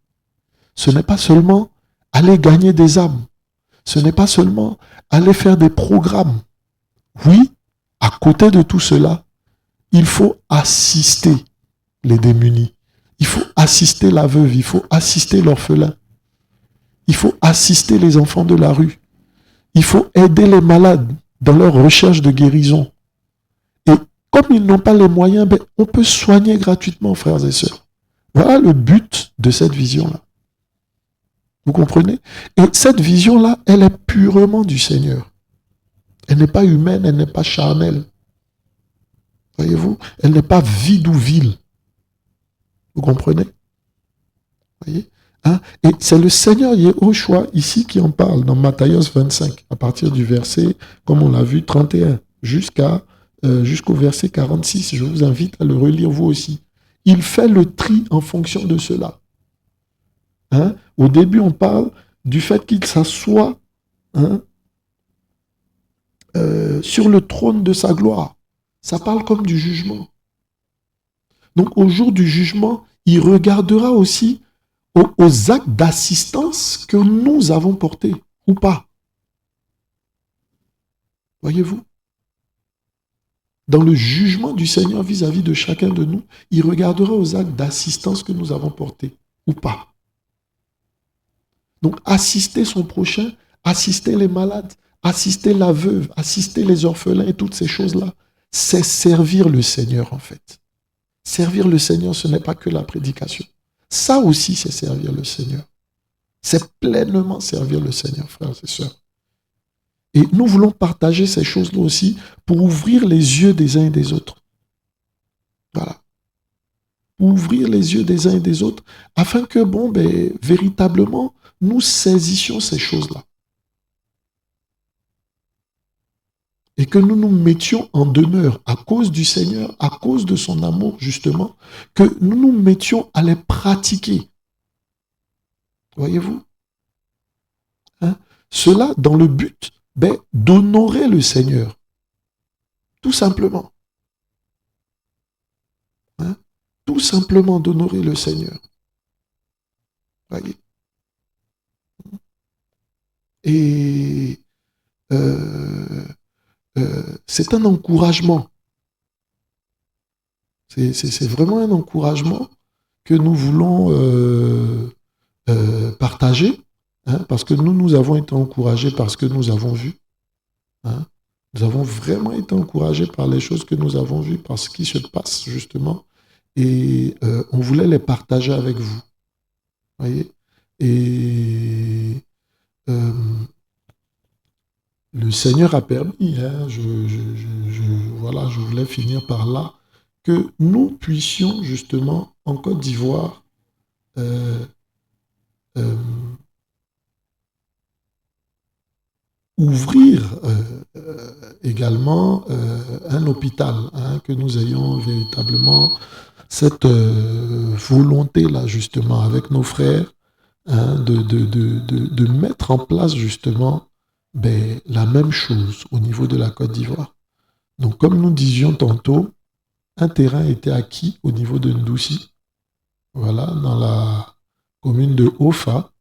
Ce n'est pas seulement aller gagner des âmes. Ce n'est pas seulement aller faire des programmes. Oui, à côté de tout cela, il faut assister les démunis. Il faut assister la veuve, il faut assister l'orphelin. Il faut assister les enfants de la rue. Il faut aider les malades dans leur recherche de guérison. Et comme ils n'ont pas les moyens, on peut soigner gratuitement, frères et sœurs. Voilà le but de cette vision-là. Vous comprenez? Et cette vision-là, elle est purement du Seigneur. Elle n'est pas humaine, elle n'est pas charnelle. Voyez-vous? Elle n'est pas vide ou vile. Vous comprenez? Voyez? Hein? Et c'est le Seigneur Yehoshua ici qui en parle dans Matthieu 25, à partir du verset, comme on l'a vu, 31, jusqu'au verset 46. Je vous invite à le relire vous aussi. Il fait le tri en fonction de cela. Hein? Au début, on parle du fait qu'il s'assoit sur le trône de sa gloire. Ça parle comme du jugement. Donc, au jour du jugement, il regardera aussi aux actes d'assistance que nous avons portés, ou pas. Voyez-vous? Dans le jugement du Seigneur vis-à-vis de chacun de nous, il regardera aux actes d'assistance que nous avons portés, ou pas. Donc, assister son prochain, assister les malades, assister la veuve, assister les orphelins et toutes ces choses-là, c'est servir le Seigneur, en fait. Servir le Seigneur, ce n'est pas que la prédication. Ça aussi, c'est servir le Seigneur. C'est pleinement servir le Seigneur, frères et sœurs. Et nous voulons partager ces choses-là aussi pour ouvrir les yeux des uns et des autres. Voilà. Pour ouvrir les yeux des uns et des autres, afin que, véritablement, nous saisissions ces choses-là. Et que nous nous mettions en demeure à cause du Seigneur, à cause de son amour, justement, que nous nous mettions à les pratiquer. Voyez-vous? Hein? Cela dans le but d'honorer le Seigneur. Tout simplement. Hein? Tout simplement d'honorer le Seigneur. Voyez? Et c'est un encouragement. C'est vraiment un encouragement que nous voulons partager, hein, parce que nous avons été encouragés par ce que nous avons vu. Hein. Nous avons vraiment été encouragés par les choses que nous avons vues, par ce qui se passe, justement. Et on voulait les partager avec vous. Voyez? Et le Seigneur a permis, hein, voilà, je voulais finir par là, que nous puissions justement en Côte d'Ivoire euh, euh, ouvrir également un hôpital, hein, que nous ayons véritablement cette volonté-là, justement, avec nos frères, hein, de mettre en place, justement, ben, la même chose au niveau de la Côte d'Ivoire. Donc, comme nous disions tantôt, un terrain était acquis au niveau de Ndoussi, voilà, dans la commune de Ofa,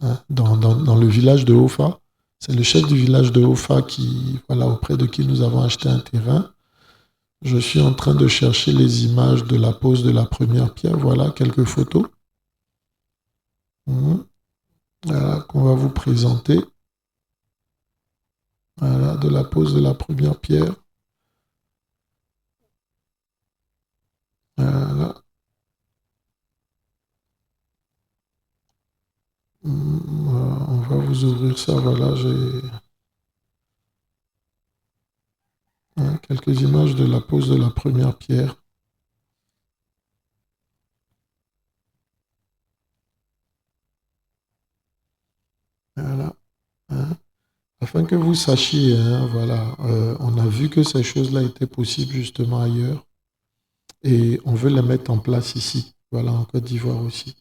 hein, dans le village de Ofa. C'est le chef du village de Ofa qui, voilà, auprès de qui nous avons acheté un terrain. Je suis en train de chercher les images de la pose de la première pierre. Voilà quelques photos. Voilà, qu'on va vous présenter. Voilà, de la pose de la première pierre. Voilà. Voilà, on va vous ouvrir ça. Voilà, j'ai quelques images de la pose de la première pierre. Voilà. Hein. Afin que vous sachiez, hein, voilà, on a vu que ces choses-là étaient possibles justement ailleurs et on veut les mettre en place ici, voilà, en Côte d'Ivoire aussi.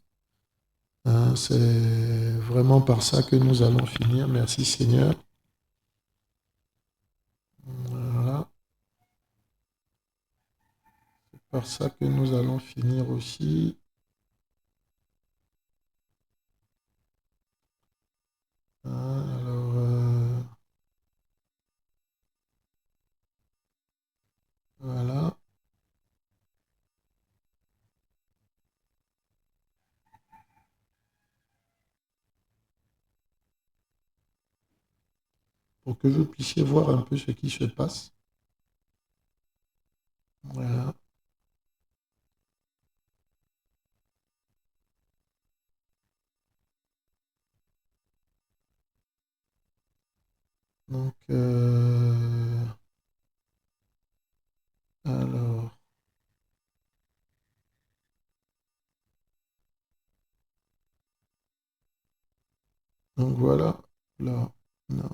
Hein, c'est vraiment par ça que nous allons finir. Merci Seigneur. Voilà, c'est par ça que nous allons finir aussi. Hein, alors, voilà. Pour que vous puissiez voir un peu ce qui se passe. Voilà. Donc, alors, donc voilà. Là, non.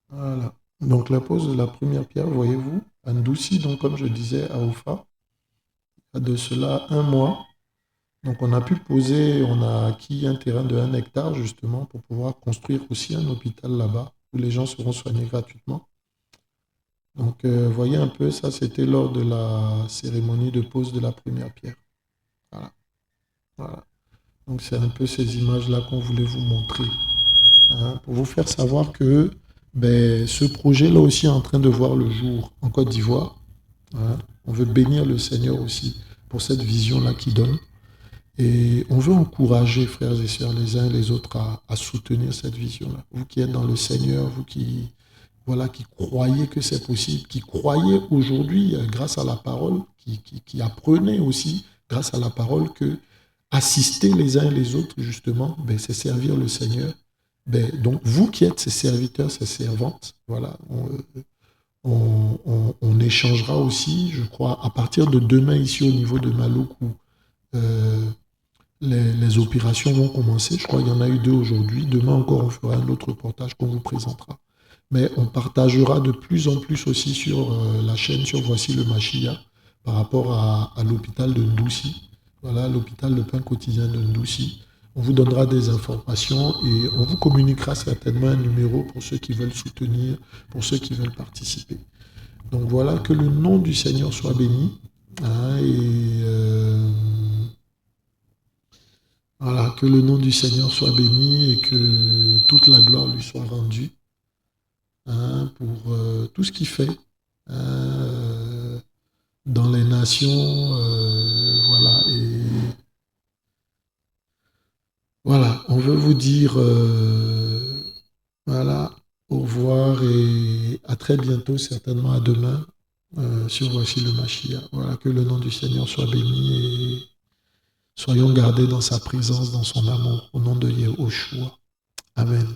Voilà. Donc la pose de la première pierre, voyez-vous, à Ndouci, donc comme je disais, à Oufa, il y a de cela un mois. Donc on a pu poser, on a acquis un terrain de 1 hectare justement pour pouvoir construire aussi un hôpital là-bas où les gens seront soignés gratuitement. Donc voyez un peu, ça c'était lors de la cérémonie de pose de la première pierre. Voilà. Voilà. Donc c'est un peu ces images-là qu'on voulait vous montrer, hein, pour vous faire savoir que ben, ce projet-là aussi est en train de voir le jour en Côte d'Ivoire. Hein. On veut bénir le Seigneur aussi pour cette vision-là qu'il donne. Et on veut encourager, frères et sœurs, les uns et les autres à soutenir cette vision-là. Vous qui êtes dans le Seigneur, vous qui, voilà, qui croyez que c'est possible, qui croyez aujourd'hui, grâce à la parole, qui apprenez aussi, grâce à la parole, que assister les uns et les autres, justement, ben, c'est servir le Seigneur. Ben, donc, vous qui êtes ses serviteurs, ses servantes, voilà, on échangera aussi, je crois, à partir de demain, ici au niveau de Maluku, euh, les opérations vont commencer. Je crois qu'il y en a eu 2 aujourd'hui. Demain encore, on fera un autre reportage qu'on vous présentera. Mais on partagera de plus en plus aussi sur la chaîne, sur Voici le Machia, par rapport à l'hôpital de Ndoussi. Voilà, l'hôpital Le Pain Quotidien de Ndoussi. On vous donnera des informations et on vous communiquera certainement un numéro pour ceux qui veulent soutenir, pour ceux qui veulent participer. Donc voilà, que le nom du Seigneur soit béni. Hein, et voilà, que le nom du Seigneur soit béni et que toute la gloire lui soit rendue, hein, pour tout ce qu'il fait, hein, dans les nations. Voilà, et voilà, on veut vous dire voilà, au revoir et à très bientôt, certainement à demain, sur Voici le Machia. Voilà, que le nom du Seigneur soit béni et Soyons gardés dans sa présence, dans son amour, au nom de Yahushua. Amen.